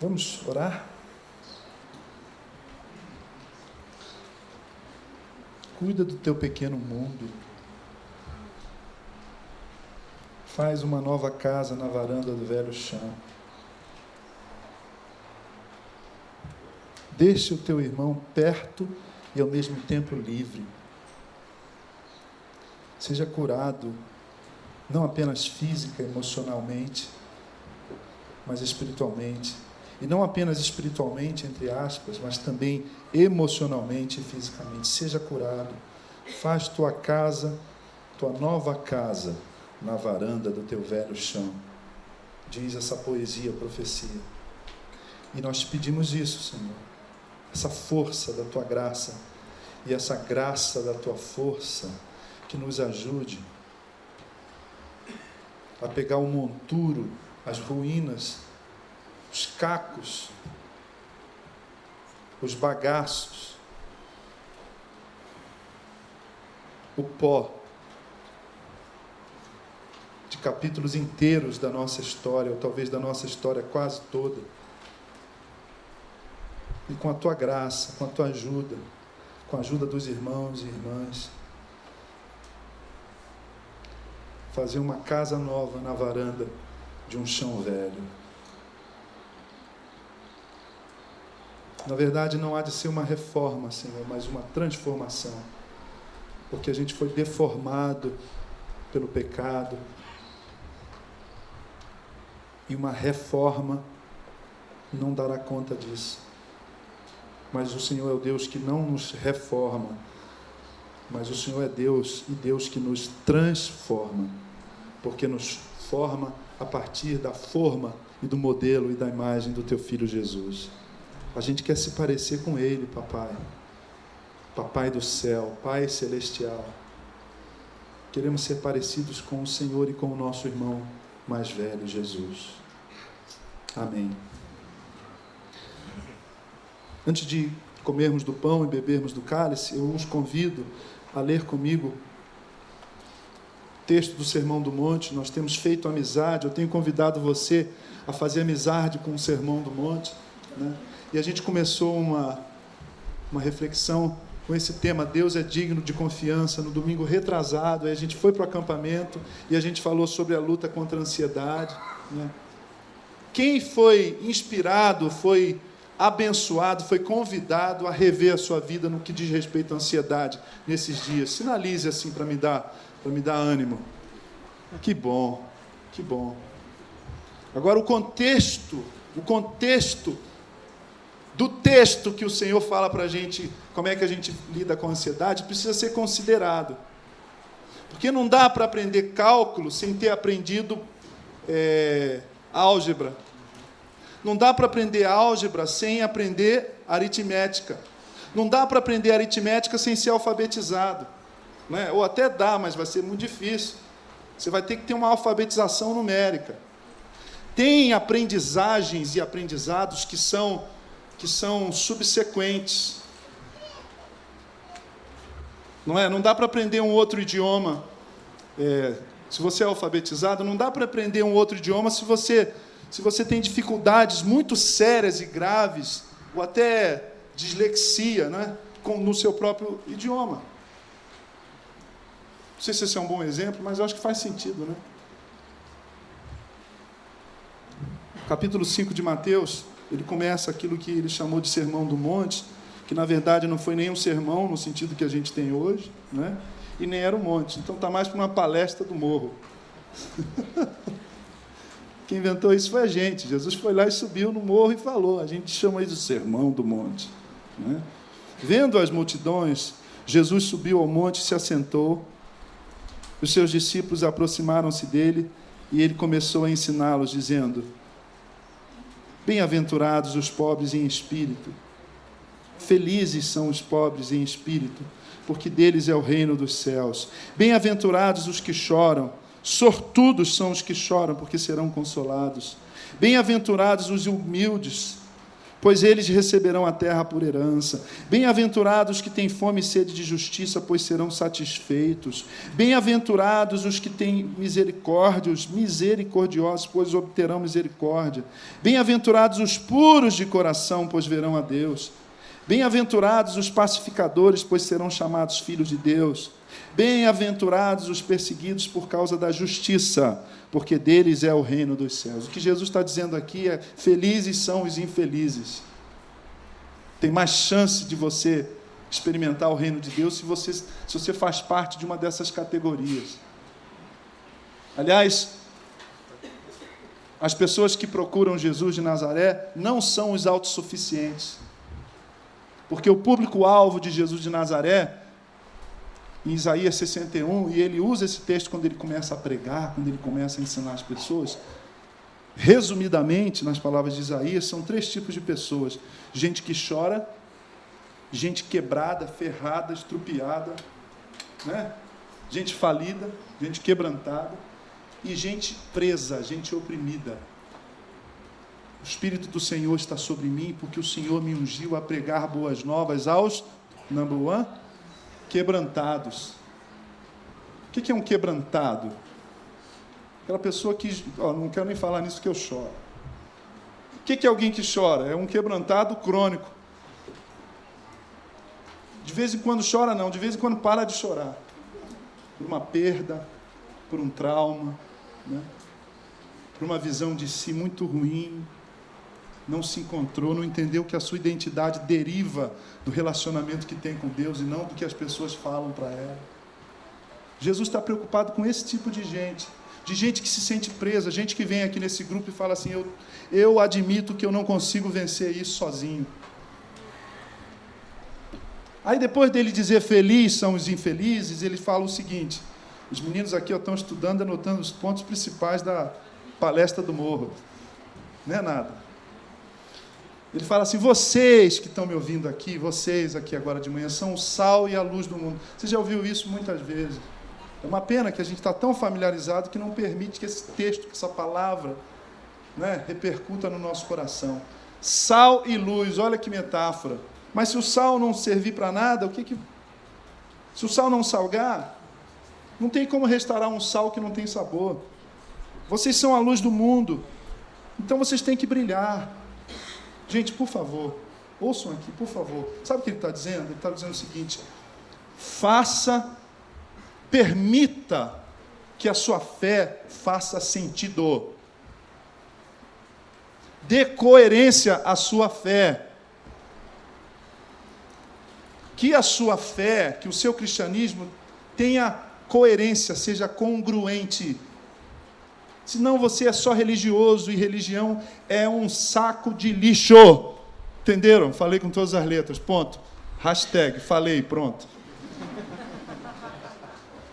Vamos orar? Cuida do teu pequeno mundo. Faz uma nova casa na varanda do velho chão. Deixe o teu irmão perto e ao mesmo tempo livre. Seja curado, não apenas física, emocionalmente, mas espiritualmente. E não apenas espiritualmente, entre aspas, mas também emocionalmente e fisicamente. Seja curado. Faz tua casa, tua nova casa, na varanda do teu velho chão. Diz essa poesia, profecia. E nós te pedimos isso, Senhor. Essa força da tua graça e essa graça da tua força que nos ajude a pegar o monturo, as ruínas, os cacos, os bagaços, o pó de capítulos inteiros da nossa história, ou talvez da nossa história quase toda, e com a tua graça, com a tua ajuda, com a ajuda dos irmãos e irmãs, fazer uma casa nova na varanda de um chão velho. Na verdade, não há de ser uma reforma, Senhor, mas uma transformação, porque a gente foi deformado pelo pecado, e uma reforma não dará conta disso. Mas o Senhor é o Deus que não nos reforma, mas o Senhor é Deus, e Deus que nos transforma, porque nos forma a partir da forma e do modelo e da imagem do teu Filho Jesus. A gente quer se parecer com Ele, papai. Papai do céu, Pai celestial. Queremos ser parecidos com o Senhor e com o nosso irmão mais velho, Jesus. Amém. Antes de comermos do pão e bebermos do cálice, eu os convido a ler comigo o texto do Sermão do Monte. Nós temos feito amizade, eu tenho convidado você a fazer amizade com o Sermão do Monte, né? E a gente começou uma reflexão com esse tema, Deus é digno de confiança, no domingo retrasado. Aí a gente foi para o acampamento e a gente falou sobre a luta contra a ansiedade, né? Quem foi inspirado, foi abençoado, foi convidado a rever a sua vida no que diz respeito à ansiedade nesses dias? Sinalize assim para me dar ânimo. Que bom, que bom. Agora o contexto do texto que o Senhor fala para a gente, como é que a gente lida com a ansiedade, precisa ser considerado. Porque não dá para aprender cálculo sem ter aprendido álgebra. Não dá para aprender álgebra sem aprender aritmética. Não dá para aprender aritmética sem ser alfabetizado, né? Ou até dá, mas vai ser muito difícil. Você vai ter que ter uma alfabetização numérica. Tem aprendizagens e aprendizados que são subsequentes. Não é? Não dá para aprender um outro idioma. Se você é alfabetizado, não dá para aprender um outro idioma se você tem dificuldades muito sérias e graves, ou até dislexia, né, no seu próprio idioma. Não sei se esse é um bom exemplo, mas eu acho que faz sentido, né? Capítulo 5 de Mateus, ele começa aquilo que ele chamou de Sermão do Monte, que na verdade não foi nem um sermão no sentido que a gente tem hoje, né? E nem era um monte. Então está mais para uma palestra do morro. Quem inventou isso foi a gente. Jesus foi lá e subiu no morro e falou. A gente chama isso de Sermão do Monte, né? Vendo as multidões, Jesus subiu ao monte e se assentou. Os seus discípulos aproximaram-se dele e ele começou a ensiná-los, dizendo: Bem-aventurados os pobres em espírito. Felizes são os pobres em espírito, porque deles é o reino dos céus. Bem-aventurados os que choram. Sortudos são os que choram, porque serão consolados. Bem-aventurados os humildes, pois eles receberão a terra por herança. Bem-aventurados os que têm fome e sede de justiça, pois serão satisfeitos. Bem-aventurados os que têm misericórdia, os misericordiosos, pois obterão misericórdia. Bem-aventurados os puros de coração, pois verão a Deus. Bem-aventurados os pacificadores, pois serão chamados filhos de Deus. Bem-aventurados os perseguidos por causa da justiça, porque deles é o reino dos céus. O que Jesus está dizendo aqui é: felizes são os infelizes. Tem mais chance de você experimentar o reino de Deus se você faz parte de uma dessas categorias. Aliás, as pessoas que procuram Jesus de Nazaré não são os autossuficientes, porque o público-alvo de Jesus de Nazaré, em Isaías 61, e ele usa esse texto quando ele começa a pregar, quando ele começa a ensinar as pessoas, resumidamente, nas palavras de Isaías, são 3 tipos de pessoas: gente que chora, gente quebrada, ferrada, estrupiada, né? Gente falida, gente quebrantada, e gente presa, gente oprimida. O Espírito do Senhor está sobre mim, porque o Senhor me ungiu a pregar boas novas aos, number one, quebrantados. O que é um quebrantado? Aquela pessoa que... não quero nem falar nisso que eu choro. O que é alguém que chora? É um quebrantado crônico. De vez em quando chora, não. De vez em quando para de chorar. Por uma perda, por um trauma, né? Por uma visão de si muito ruim. Não se encontrou, não entendeu que a sua identidade deriva do relacionamento que tem com Deus e não do que as pessoas falam para ela. Jesus está preocupado com esse tipo de gente que se sente presa, gente que vem aqui nesse grupo e fala assim: eu admito que eu não consigo vencer isso sozinho. Aí depois dele dizer felizes são os infelizes, ele fala o seguinte: os meninos aqui estão estudando, anotando os pontos principais da palestra do Morro. Não é nada. Ele fala assim: vocês que estão me ouvindo aqui, vocês aqui agora de manhã, são o sal e a luz do mundo. Você já ouviu isso muitas vezes. É uma pena que a gente está tão familiarizado que não permite que esse texto, que essa palavra, né, repercuta no nosso coração. Sal e luz, olha que metáfora. Mas se o sal não servir para nada, se o sal não salgar, não tem como restaurar um sal que não tem sabor. Vocês são a luz do mundo, então vocês têm que brilhar. Gente, por favor, ouçam aqui, por favor. Sabe o que ele está dizendo? Ele está dizendo o seguinte: permita que a sua fé faça sentido. Dê coerência à sua fé. Que a sua fé, que o seu cristianismo tenha coerência, seja congruente. Senão você é só religioso e religião é um saco de lixo. Entenderam? Falei com todas as letras, ponto. Hashtag, falei, pronto.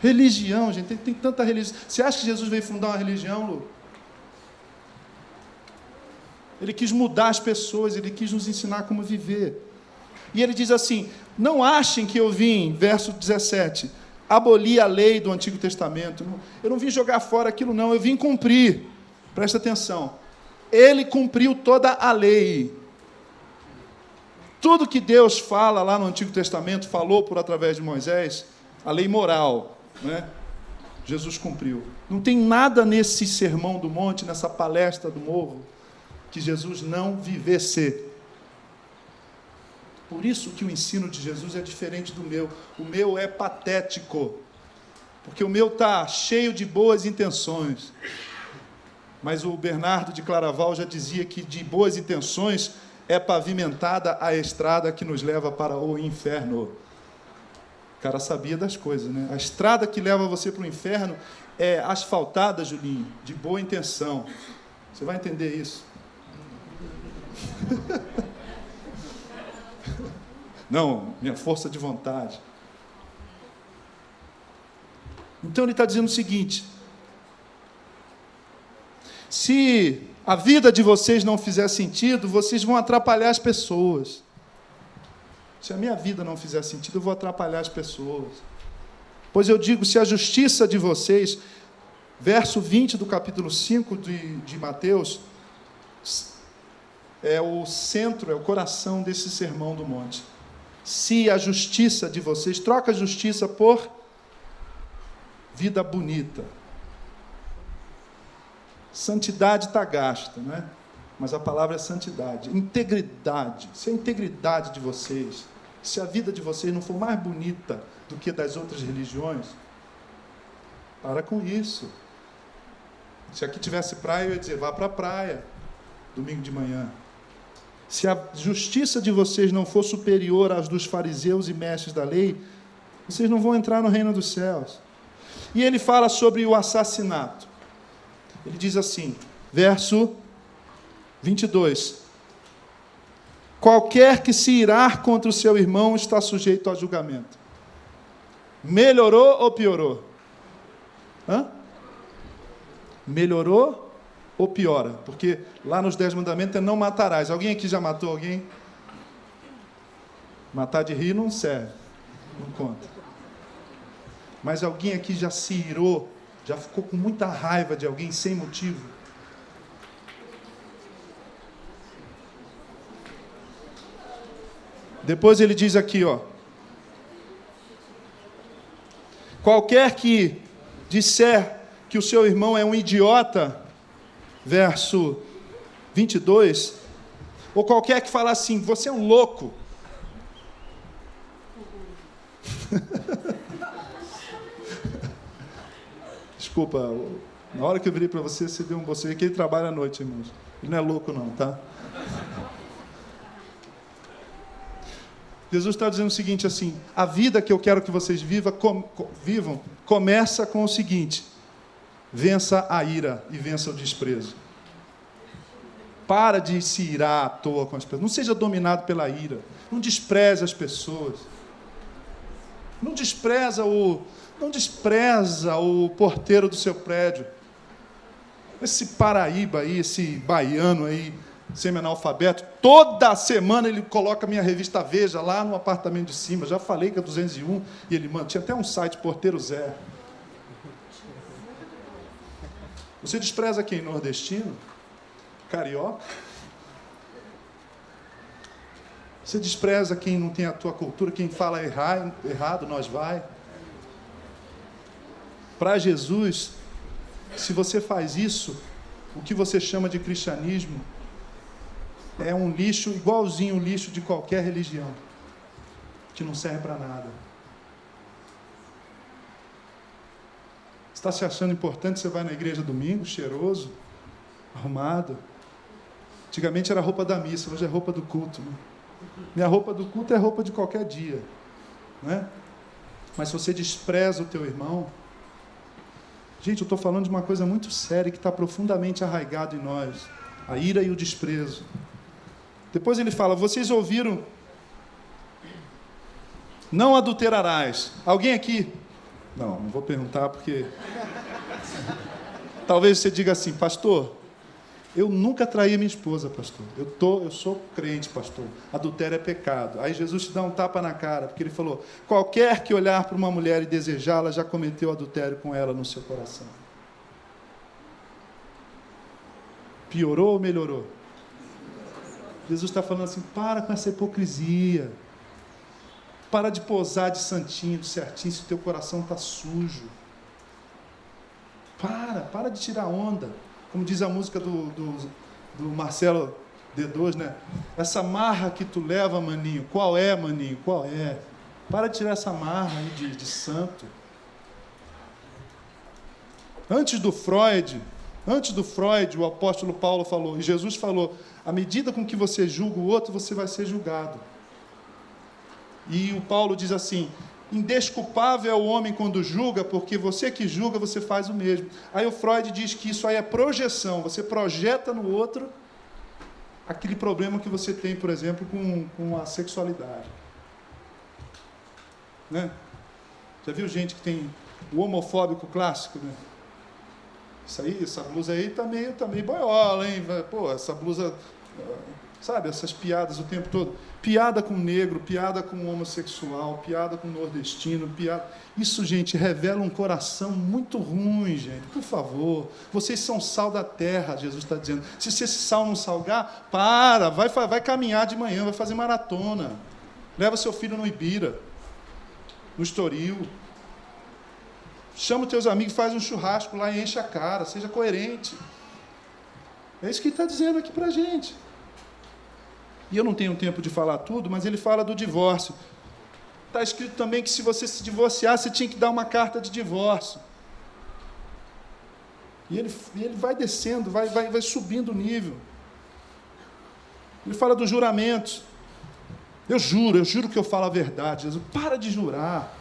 Religião, gente, tem tanta religião. Você acha que Jesus veio fundar uma religião, Lu? Ele quis mudar as pessoas, ele quis nos ensinar como viver. E ele diz assim: não achem que eu vim, verso 17, abolir a lei do Antigo Testamento. Eu não vim jogar fora aquilo, não, eu vim cumprir. Presta atenção. Ele cumpriu toda a lei. Tudo que Deus fala lá no Antigo Testamento, falou por através de Moisés, a lei moral, né? Jesus cumpriu. Não tem nada nesse sermão do monte, nessa palestra do morro, que Jesus não vivesse. Por isso que o ensino de Jesus é diferente do meu. O meu é patético, porque o meu está cheio de boas intenções. Mas o Bernardo de Claraval já dizia que de boas intenções é pavimentada a estrada que nos leva para o inferno. O cara sabia das coisas, né? A estrada que leva você para o inferno é asfaltada, Julinho, de boa intenção. Você vai entender isso. Não, minha força de vontade. Então ele está dizendo o seguinte: se a vida de vocês não fizer sentido, vocês vão atrapalhar as pessoas. Se a minha vida não fizer sentido, eu vou atrapalhar as pessoas. Pois eu digo, se a justiça de vocês, verso 20 do capítulo 5 de Mateus, é o centro, é o coração desse sermão do monte. Se a justiça de vocês, troca a justiça por vida bonita. Santidade está gasta, né? Mas a palavra é santidade. Integridade. Se a integridade de vocês, se a vida de vocês não for mais bonita do que das outras religiões, para com isso. Se aqui tivesse praia, eu ia dizer, vá para a praia, domingo de manhã. Se a justiça de vocês não for superior às dos fariseus e mestres da lei, vocês não vão entrar no reino dos céus. E ele fala sobre o assassinato. Ele diz assim, verso 22. Qualquer que se irar contra o seu irmão está sujeito a julgamento. Melhorou ou piorou? Melhorou ou piora? Porque lá nos 10 mandamentos é não matarás. Alguém aqui já matou alguém? Matar de rir não serve. Não conta. Mas alguém aqui já se irou, já ficou com muita raiva de alguém sem motivo? Depois ele diz aqui, ó. Qualquer que disser que o seu irmão é um idiota, verso 22, ou qualquer que falar assim, você é um louco. Desculpa, na hora que eu virei para você, você deu um bocejo, que ele trabalha à noite, irmãos. Ele não é louco não, tá? Jesus está dizendo o seguinte assim, a vida que eu quero que vocês vivam começa com o seguinte, vença a ira e vença o desprezo. Para de se irar à toa com as pessoas, não seja dominado pela ira, não despreze as pessoas, não despreza o porteiro do seu prédio, esse paraíba aí, esse baiano aí, semi-analfabeto, toda semana ele coloca minha revista Veja lá no apartamento de cima, já falei que é 201, e ele manda, tinha até um site, Porteiro Zé. Você despreza quem? Nordestino? Carioca? Você despreza quem não tem a tua cultura, quem fala errado, nós vai. Para Jesus, se você faz isso, o que você chama de cristianismo é um lixo igualzinho o lixo de qualquer religião, que não serve para nada. Está se achando importante, você vai na igreja domingo, cheiroso, arrumado. Antigamente era roupa da missa, hoje é roupa do culto. Né? Minha roupa do culto é roupa de qualquer dia. Né? Mas se você despreza o teu irmão... Gente, eu estou falando de uma coisa muito séria que está profundamente arraigado em nós. A ira e o desprezo. Depois ele fala, vocês ouviram, não adulterarás. Alguém aqui? Não vou perguntar porque... Talvez você diga assim, pastor, eu nunca traí minha esposa, pastor. Eu sou crente, pastor. Adultério é pecado. Aí Jesus te dá um tapa na cara, porque ele falou, qualquer que olhar para uma mulher e desejá-la, já cometeu adultério com ela no seu coração. Piorou ou melhorou? Jesus está falando assim, para com essa hipocrisia. Para de posar de santinho, de certinho, se o teu coração está sujo. Para de tirar onda. Como diz a música do Marcelo D2, né? Essa marra que tu leva, maninho, qual é, maninho? Qual é? Para de tirar essa marra aí de santo. Antes do Freud, o apóstolo Paulo falou, e Jesus falou, à medida com que você julga o outro, você vai ser julgado. E o Paulo diz assim, indesculpável é o homem quando julga, porque você que julga, você faz o mesmo. Aí o Freud diz que isso aí é projeção, você projeta no outro aquele problema que você tem, por exemplo, com a sexualidade. Né? Já viu gente que tem o homofóbico clássico, né? Essa blusa aí tá meio boiola, hein? Pô, essa blusa Sabe, essas piadas o tempo todo. Piada com negro, piada com homossexual, piada com nordestino, piada... Isso, gente, revela um coração muito ruim, gente. Por favor, vocês são sal da terra, Jesus está dizendo. Se esse sal não salgar, vai caminhar de manhã, vai fazer maratona. Leva seu filho no Ibira, no Estoril. Chama os teus amigos, faz um churrasco lá e enche a cara. Seja coerente. É isso que ele está dizendo aqui para a gente. E eu não tenho tempo de falar tudo, mas ele fala do divórcio. Está escrito também que se você se divorciar, você tinha que dar uma carta de divórcio. E ele vai descendo, vai subindo o nível. Ele fala dos juramentos. Eu juro que eu falo a verdade. Jesus, para de jurar.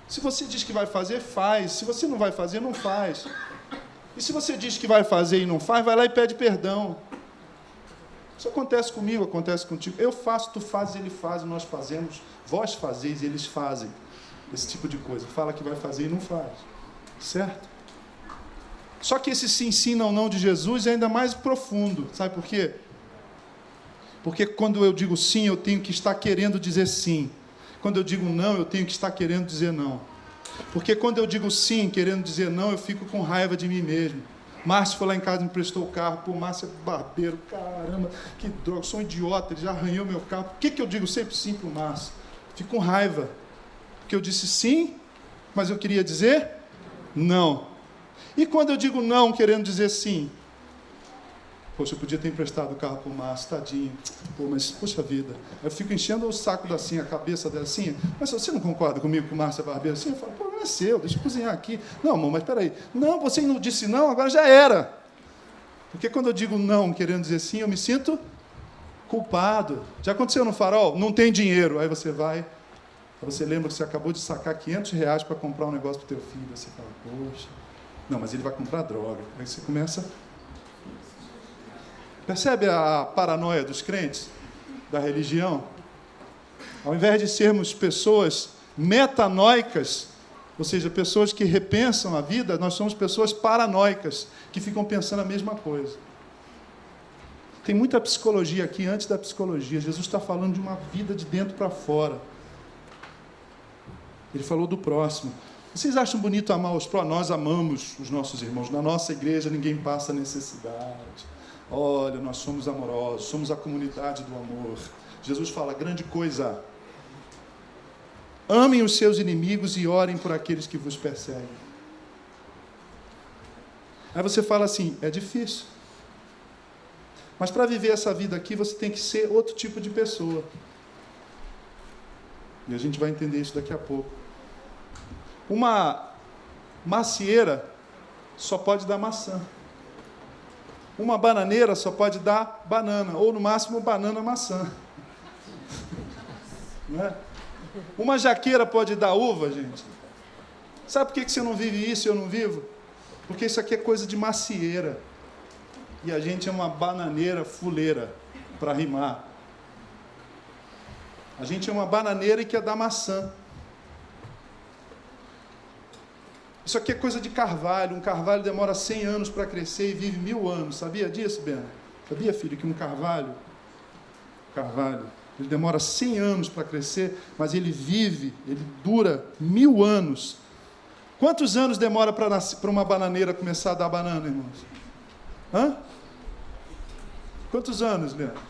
Se você diz que vai fazer, faz. Se você não vai fazer, não faz. E se você diz que vai fazer e não faz, vai lá e pede perdão. Isso acontece comigo, acontece contigo. Eu faço, tu fazes, ele faz, nós fazemos, vós fazeis, eles fazem. Esse tipo de coisa. Fala que vai fazer e não faz. Certo? Só que esse sim, não de Jesus é ainda mais profundo. Sabe por quê? Porque quando eu digo sim, eu tenho que estar querendo dizer sim. Quando eu digo não, eu tenho que estar querendo dizer não. Porque quando eu digo sim, querendo dizer não, eu fico com raiva de mim mesmo. Márcio foi lá em casa e me prestou o carro. Pô, Márcio é barbeiro, caramba, que droga, sou um idiota, ele já arranhou meu carro. Por que eu digo sempre sim para o Márcio? Fico com raiva. Porque eu disse sim, mas eu queria dizer não. E quando eu digo não, querendo dizer sim? Poxa, eu podia ter emprestado o carro para o Márcio, tadinho. Pô, mas, poxa vida. Eu fico enchendo o saco da Cinha, a cabeça dela assim. Mas você não concorda comigo que o Márcio é barbeiro assim? Eu falo, pô, não é seu, deixa eu cozinhar aqui. Não, amor, mas peraí. Não, você não disse não, agora já era. Porque quando eu digo não, querendo dizer sim, eu me sinto culpado. Já aconteceu no Farol? Não tem dinheiro. Aí você vai, você lembra que você acabou de sacar R$500 para comprar um negócio para o teu filho. Aí você fala, poxa, não, mas ele vai comprar droga. Aí você começa... Percebe a paranoia dos crentes, da religião? Ao invés de sermos pessoas metanoicas, ou seja, pessoas que repensam a vida, nós somos pessoas paranoicas, que ficam pensando a mesma coisa. Tem muita psicologia aqui antes da psicologia. Jesus está falando de uma vida de dentro para fora. Ele falou do próximo. Vocês acham bonito amar os próximos? Nós amamos os nossos irmãos. Na nossa igreja ninguém passa necessidade. Olha, nós somos amorosos, somos a comunidade do amor. Jesus fala, grande coisa. Amem os seus inimigos e orem por aqueles que vos perseguem. Aí você fala assim, é difícil. Mas para viver essa vida aqui, você tem que ser outro tipo de pessoa. E a gente vai entender isso daqui a pouco. Uma macieira só pode dar maçã. Uma bananeira só pode dar banana, ou no máximo banana maçã. Não é? Uma jaqueira pode dar uva, gente. Sabe por que você não vive isso e eu não vivo? Porque isso aqui é coisa de macieira. E a gente é uma bananeira fuleira, para rimar. A gente é uma bananeira e quer dar maçã. Isso aqui é coisa de carvalho. Um carvalho demora 100 anos para crescer e vive 1000 anos. Sabia disso, Ben? Sabia, filho, que um carvalho, ele demora 100 anos para crescer, mas ele dura 1000 anos. Quantos anos demora para uma bananeira começar a dar banana, irmãos? Hã? Quantos anos, Leandro?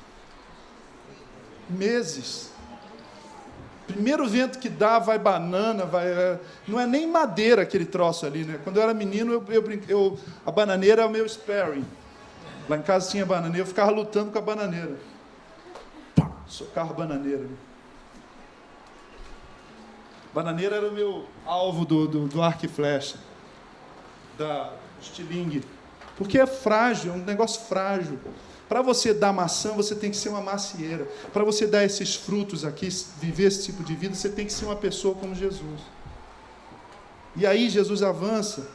Meses. Primeiro vento que dá, vai banana, não é nem madeira aquele troço ali, né? Quando eu era menino, a bananeira é o meu sparring. Lá em casa tinha bananeira, eu ficava lutando com a bananeira. Pá, socava a bananeira. Bananeira era o meu alvo do arco e flecha, da estilingue. Porque é frágil, é um negócio frágil. Para você dar maçã, você tem que ser uma macieira. Para você dar esses frutos aqui, viver esse tipo de vida, você tem que ser uma pessoa como Jesus. E aí Jesus avança.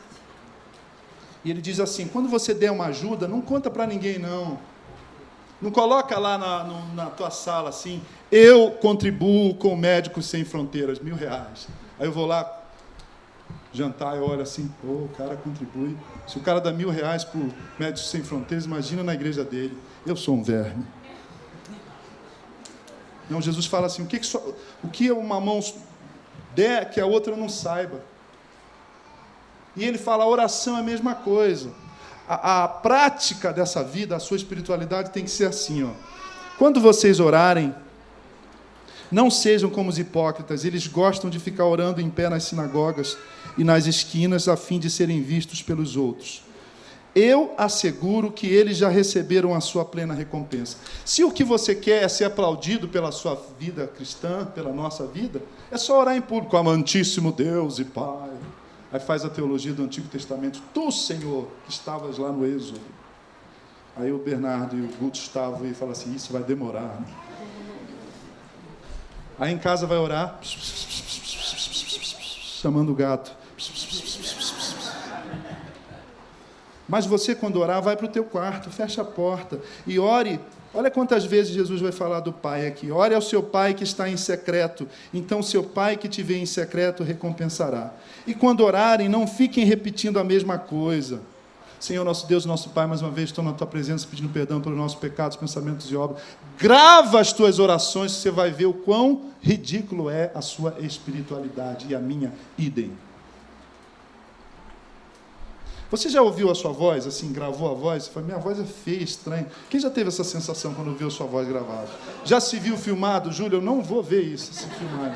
E ele diz assim, quando você der uma ajuda, não conta para ninguém, não. Não coloca lá na tua sala assim, eu contribuo com Médicos Sem Fronteiras, R$1.000. Aí eu vou lá jantar, eu olho assim, pô, o cara contribui. Se o cara dá R$1.000 para o Médicos Sem Fronteiras, imagina na igreja dele. Eu sou um verme. Não, Jesus fala assim, o que uma mão der que a outra não saiba. E ele fala, a oração é a mesma coisa. A prática dessa vida, a sua espiritualidade tem que ser assim, ó. Quando vocês orarem, não sejam como os hipócritas, eles gostam de ficar orando em pé nas sinagogas e nas esquinas, a fim de serem vistos pelos outros. Eu asseguro que eles já receberam a sua plena recompensa. Se o que você quer é ser aplaudido pela sua vida cristã, pela nossa vida, é só orar em público, amantíssimo Deus e Pai. Aí faz a teologia do Antigo Testamento, tu, Senhor, que estavas lá no Êxodo. Aí o Bernardo e o Gustavo e falam assim, isso vai demorar. Né? Aí em casa vai orar, chamando o gato. Mas você, quando orar, vai para o teu quarto, fecha a porta e ore. Olha quantas vezes Jesus vai falar do Pai aqui. Ore ao seu Pai que está em secreto, então seu Pai que te vê em secreto recompensará. E quando orarem, não fiquem repetindo a mesma coisa. Senhor, nosso Deus, nosso Pai, mais uma vez estou na tua presença pedindo perdão pelos nossos pecados, pensamentos e obras. Grava as tuas orações, você vai ver o quão ridículo é a sua espiritualidade e a minha idem. Você já ouviu a sua voz, assim, gravou a voz? Você fala, minha voz é feia, estranha. Quem já teve essa sensação quando ouviu a sua voz gravada? Já se viu filmado? Júlio, eu não vou ver isso, se filmar.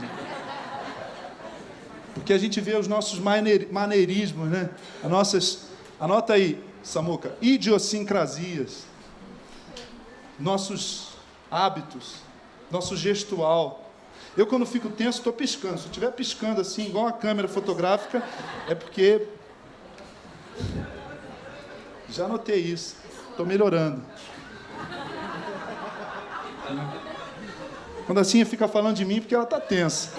Porque a gente vê os nossos maneirismos, né? As nossas, anota aí, Samuca, idiosincrasias. Nossos hábitos, nosso gestual. Eu, quando fico tenso, estou piscando. Se eu estiver piscando assim, igual a câmera fotográfica, é porque... Já notei isso. Estou melhorando. Quando a Cinha fica falando de mim, porque ela está tensa.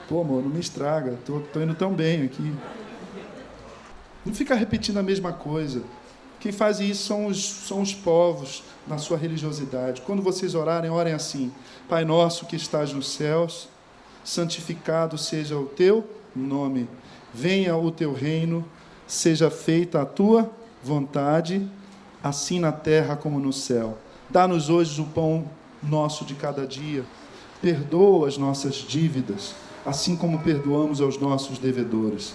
Pô, amor, não me estraga. Estou indo tão bem aqui. Não fica repetindo a mesma coisa. Quem faz isso são os povos na sua religiosidade. Quando vocês orarem, orem assim. Pai nosso que estás nos céus, santificado seja o teu nome. Venha o teu reino, seja feita a tua vontade, assim na terra como no céu. Dá-nos hoje o pão nosso de cada dia. Perdoa as nossas dívidas, assim como perdoamos aos nossos devedores.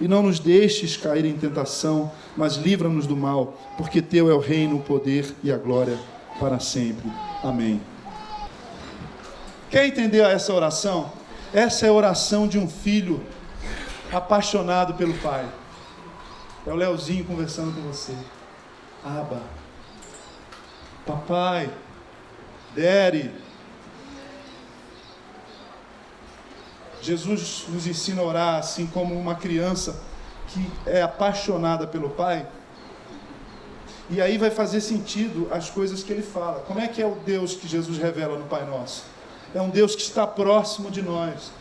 E não nos deixes cair em tentação, mas livra-nos do mal, porque teu é o reino, o poder e a glória para sempre. Amém. Quer entender essa oração? Essa é a oração de um filho apaixonado pelo pai. É o Leozinho conversando com você. Abba, papai, daddy. Jesus nos ensina a orar assim como uma criança que é apaixonada pelo pai. E aí vai fazer sentido as coisas que ele fala. Como é que é o Deus que Jesus revela no Pai Nosso? É um Deus que está próximo de nós.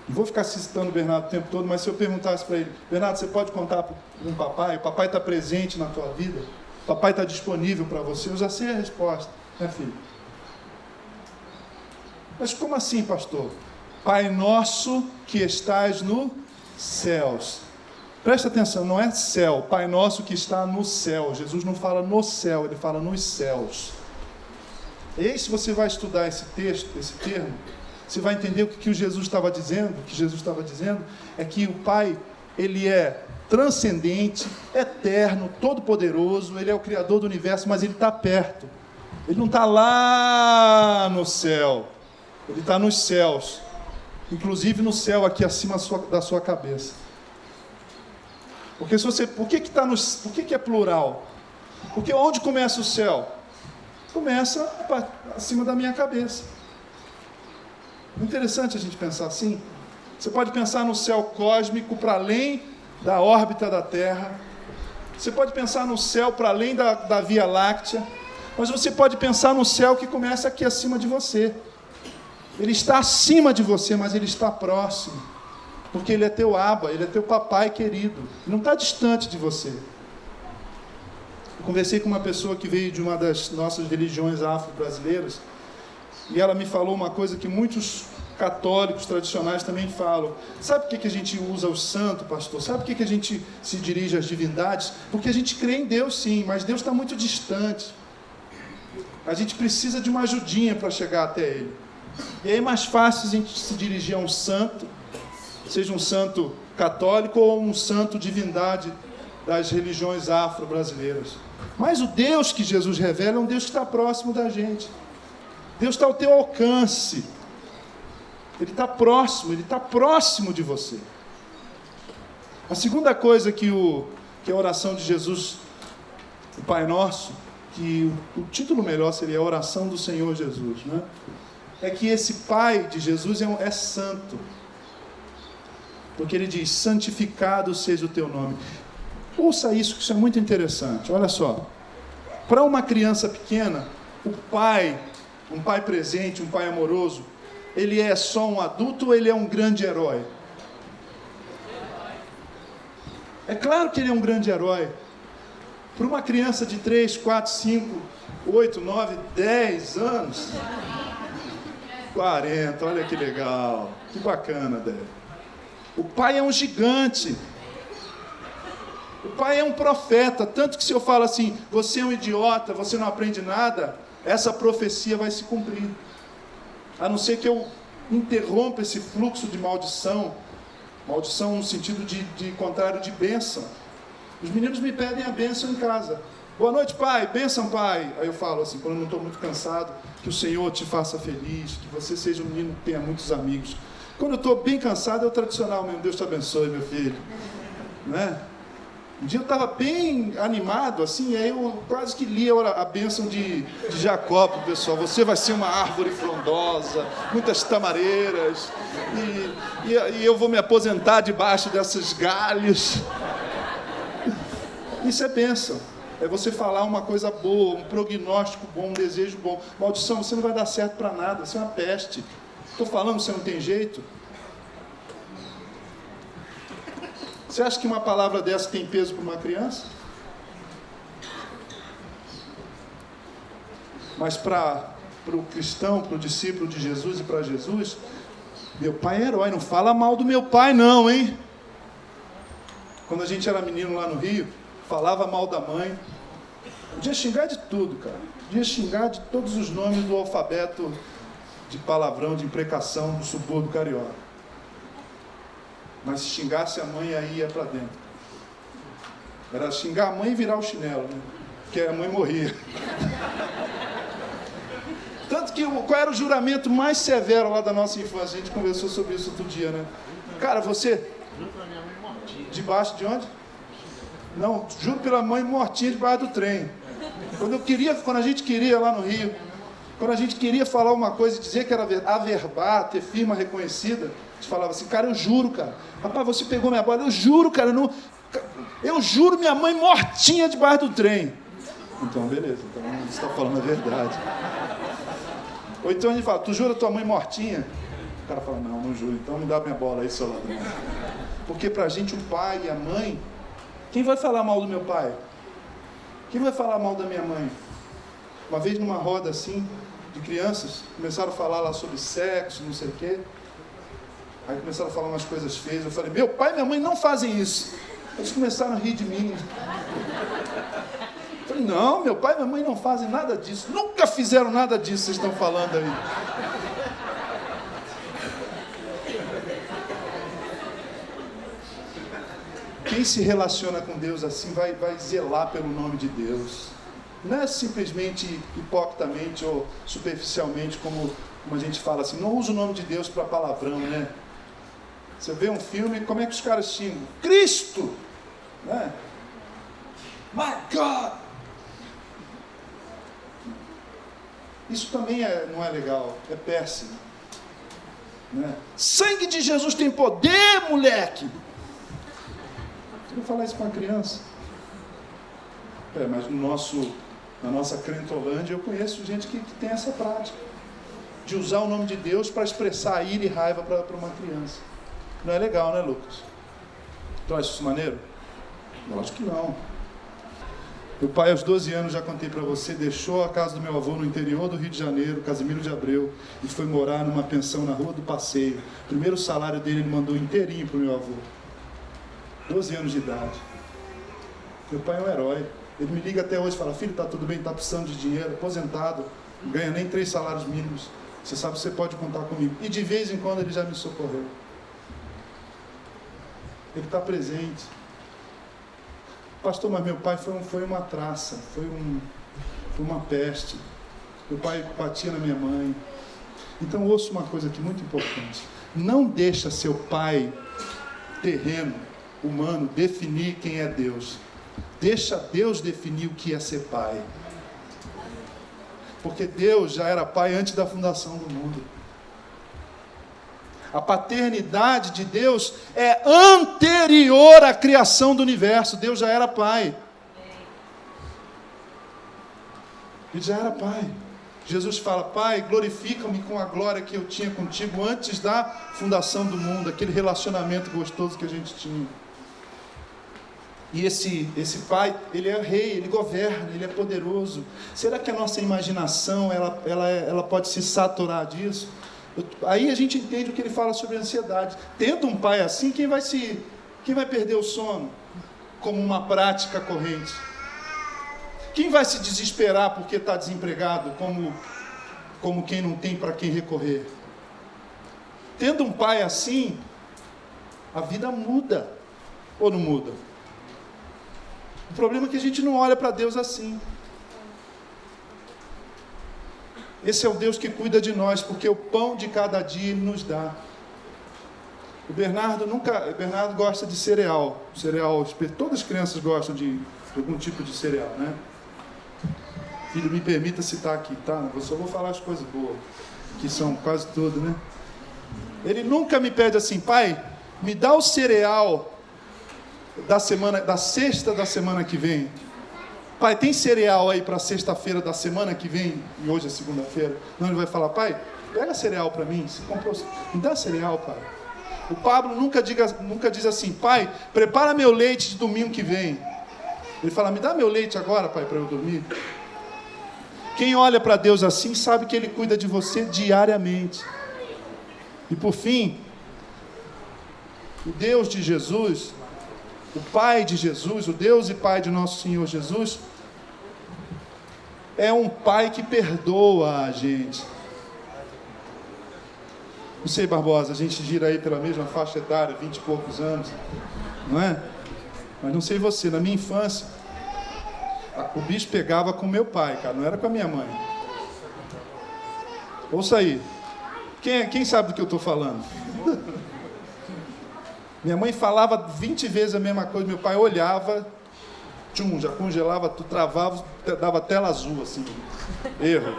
Não vou ficar citando o Bernardo o tempo todo, mas se eu perguntasse para ele, Bernardo, você pode contar com o papai? O papai está presente na tua vida? O papai está disponível para você? Eu já sei a resposta, né, filho? Mas como assim, pastor? Pai nosso que estás nos céus. Presta atenção, não é céu. Pai nosso que está no céu. Jesus não fala no céu, ele fala nos céus. E aí, se você vai estudar esse texto, esse termo, você vai entender o que Jesus estava dizendo. O que Jesus estava dizendo é que o Pai, ele é transcendente, eterno, todo-poderoso, ele é o Criador do universo, mas ele está perto. Ele não está lá no céu, ele está nos céus, inclusive no céu aqui acima da sua cabeça. Porque se você, por que é plural? Porque onde começa o céu? Começa acima da minha cabeça. Interessante a gente pensar assim. Você pode pensar no céu cósmico para além da órbita da Terra. Você pode pensar no céu para além da Via Láctea. Mas você pode pensar no céu que começa aqui acima de você. Ele está acima de você, mas ele está próximo. Porque ele é teu Abba, ele é teu papai querido. Ele não está distante de você. Eu conversei com uma pessoa que veio de uma das nossas religiões afro-brasileiras, e ela me falou uma coisa que muitos católicos tradicionais também falam. Sabe por que a gente usa o santo, pastor? Sabe por que a gente se dirige às divindades? Porque a gente crê em Deus, sim, mas Deus está muito distante. A gente precisa de uma ajudinha para chegar até Ele. E aí é mais fácil a gente se dirigir a um santo, seja um santo católico ou um santo divindade das religiões afro-brasileiras. Mas o Deus que Jesus revela é um Deus que está próximo da gente. Deus está ao teu alcance. Ele está próximo de você. A segunda coisa que a oração de Jesus, o Pai Nosso, que o título melhor seria a oração do Senhor Jesus, né? É que esse Pai de Jesus é santo. Porque ele diz, santificado seja o teu nome. Ouça isso, que isso é muito interessante. Olha só. Para uma criança pequena, o pai, um pai presente, um pai amoroso, ele é só um adulto ou ele é um grande herói? É claro que ele é um grande herói. Para uma criança de 3, 4, 5, 8, 9, 10 anos, 40, olha que legal, que bacana, Débora. O pai é um gigante. O pai é um profeta, tanto que se eu falo assim, você é um idiota, você não aprende nada, essa profecia vai se cumprir. A não ser que eu interrompa esse fluxo de maldição no sentido de contrário de bênção. Os meninos me pedem a bênção em casa. Boa noite, pai, bênção, pai. Aí eu falo assim, quando eu não estou muito cansado, que o Senhor te faça feliz, que você seja um menino que tenha muitos amigos. Quando eu estou bem cansado, é o tradicional mesmo, Deus te abençoe, meu filho. Né? Um dia eu estava bem animado, assim, e aí eu quase que li a bênção de Jacó para o pessoal. Você vai ser uma árvore frondosa, muitas tamareiras, e eu vou me aposentar debaixo desses galhos. Isso é bênção. É você falar uma coisa boa, um prognóstico bom, um desejo bom. Maldição, você não vai dar certo para nada, você é uma peste. Estou falando, você não tem jeito. Você acha que uma palavra dessa tem peso para uma criança? Mas para o cristão, para o discípulo de Jesus e para Jesus, meu pai é herói, não fala mal do meu pai não, hein? Quando a gente era menino lá no Rio, falava mal da mãe. Podia xingar de tudo, cara. Podia xingar de todos os nomes do alfabeto de palavrão, de imprecação do subúrbio carioca. Mas se xingasse a mãe, aí ia para dentro. Era xingar a mãe e virar o chinelo, né? Porque a mãe morria. Tanto que, qual era o juramento mais severo lá da nossa infância? A gente conversou sobre isso outro dia, né? Cara, você... Debaixo de onde? Não, juro pela mãe mortinha debaixo do trem. Quando a gente queria lá no Rio, quando a gente queria falar uma coisa e dizer que era averbar, ter firma reconhecida, a gente falava assim, cara, eu juro, cara. Rapaz, você pegou minha bola, eu juro, cara, eu juro minha mãe mortinha debaixo do trem. Então, beleza, então você está falando a verdade. Ou então a gente fala, tu jura tua mãe mortinha? O cara fala, não juro, então me dá minha bola aí, seu ladrão. Porque pra gente o pai e a mãe, quem vai falar mal do meu pai? Quem vai falar mal da minha mãe? Uma vez numa roda assim, de crianças, começaram a falar lá sobre sexo, não sei o quê. Aí começaram a falar umas coisas feias. Eu falei, meu pai e minha mãe não fazem isso. Eles começaram a rir de mim. Eu falei, não, meu pai e minha mãe não fazem nada disso. Nunca fizeram nada disso, vocês estão falando aí. Quem se relaciona com Deus assim vai zelar pelo nome de Deus. Não é simplesmente hipocritamente ou superficialmente, como a gente fala assim, não usa o nome de Deus para palavrão, né? Você vê um filme, como é que os caras xingam? Cristo! Né? My God! Isso também não é legal, é péssimo. Né? Sangue de Jesus tem poder, moleque! Você vai falar isso para uma criança? Mas na nossa crentolândia eu conheço gente que tem essa prática de usar o nome de Deus para expressar ira e raiva para uma criança. Não é legal, né, Lucas? Tu acha isso maneiro? Eu acho que não. Meu pai, aos 12 anos, já contei para você, deixou a casa do meu avô no interior do Rio de Janeiro, Casimiro de Abreu, e foi morar numa pensão na Rua do Passeio. O primeiro salário dele ele mandou inteirinho para o meu avô. 12 anos de idade. Meu pai é um herói. Ele me liga até hoje e fala: filho, está tudo bem, está precisando de dinheiro, aposentado, não ganha nem 3 salários mínimos. Você sabe que você pode contar comigo. E de vez em quando ele já me socorreu. Ele está presente. Pastor, mas meu pai foi uma traça, foi uma peste. Meu pai batia na minha mãe. Então ouça uma coisa aqui muito importante. Não deixa seu pai terreno, humano, definir quem é Deus. Deixa Deus definir o que é ser pai. Porque Deus já era pai antes da fundação do mundo. A paternidade de Deus é anterior à criação do universo. Deus já era pai. Ele já era pai. Jesus fala: Pai, glorifica-me com a glória que eu tinha contigo antes da fundação do mundo. Aquele relacionamento gostoso que a gente tinha. E esse pai, ele é rei, ele governa, ele é poderoso. Será que a nossa imaginação ela pode se saturar disso? Aí a gente entende o que ele fala sobre ansiedade. Tendo um pai assim, quem vai perder o sono como uma prática corrente? Quem vai se desesperar porque está desempregado, como quem não tem para quem recorrer? Tendo um pai assim, a vida muda, ou não muda? O problema é que a gente não olha para Deus assim. Esse é o Deus que cuida de nós, porque o pão de cada dia Ele nos dá. O Bernardo gosta de cereal. Todas as crianças gostam de algum tipo de cereal, né? Filho, me permita citar aqui, tá? Eu só vou falar as coisas boas, que são quase tudo, né? Ele nunca me pede assim: pai, me dá o cereal da sexta da semana que vem. Pai, tem cereal aí para sexta-feira da semana que vem? E hoje é segunda-feira. Não, ele vai falar: pai, pega cereal para mim. Você comprou, me dá cereal, pai. O Pablo nunca diz assim: pai, prepara meu leite de domingo que vem. Ele fala: me dá meu leite agora, pai, para eu dormir. Quem olha para Deus assim sabe que Ele cuida de você diariamente. E por fim, o Deus de Jesus, o Pai de Jesus, o Deus e Pai de nosso Senhor Jesus, é um Pai que perdoa a gente. Não sei, Barbosa, a gente gira aí pela mesma faixa etária, 20 e poucos anos, não é? Mas não sei você, na minha infância, o bicho pegava com meu pai, cara, não era com a minha mãe. Ouça aí. Quem sabe do que eu estou falando? Minha mãe falava 20 vezes a mesma coisa, meu pai olhava, já congelava, tu travava, dava tela azul, assim. Erro.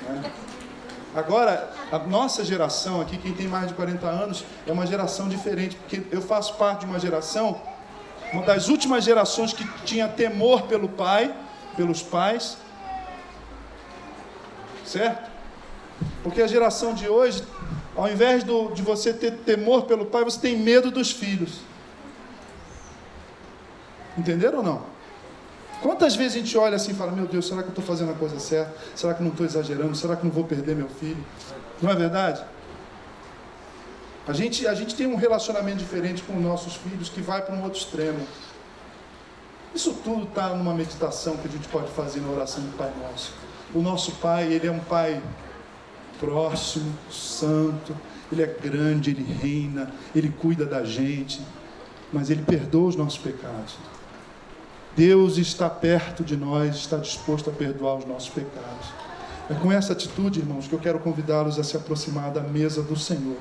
Né? Agora, a nossa geração aqui, quem tem mais de 40 anos, é uma geração diferente, porque eu faço parte de uma geração, uma das últimas gerações que tinha temor pelo pai, pelos pais, certo? Porque a geração de hoje, ao invés de você ter temor pelo pai, você tem medo dos filhos. Entenderam ou não? Quantas vezes a gente olha assim e fala: meu Deus, será que eu estou fazendo a coisa certa? Será que não estou exagerando? Será que não vou perder meu filho? Não é verdade? A gente tem um relacionamento diferente com os nossos filhos que vai para um outro extremo. Isso tudo está numa meditação que a gente pode fazer na oração do Pai Nosso. O nosso Pai, Ele é um Pai próximo, santo, Ele é grande, Ele reina, Ele cuida da gente, mas Ele perdoa os nossos pecados. Deus está perto de nós, está disposto a perdoar os nossos pecados. É com essa atitude, irmãos, que eu quero convidá-los a se aproximar da mesa do Senhor.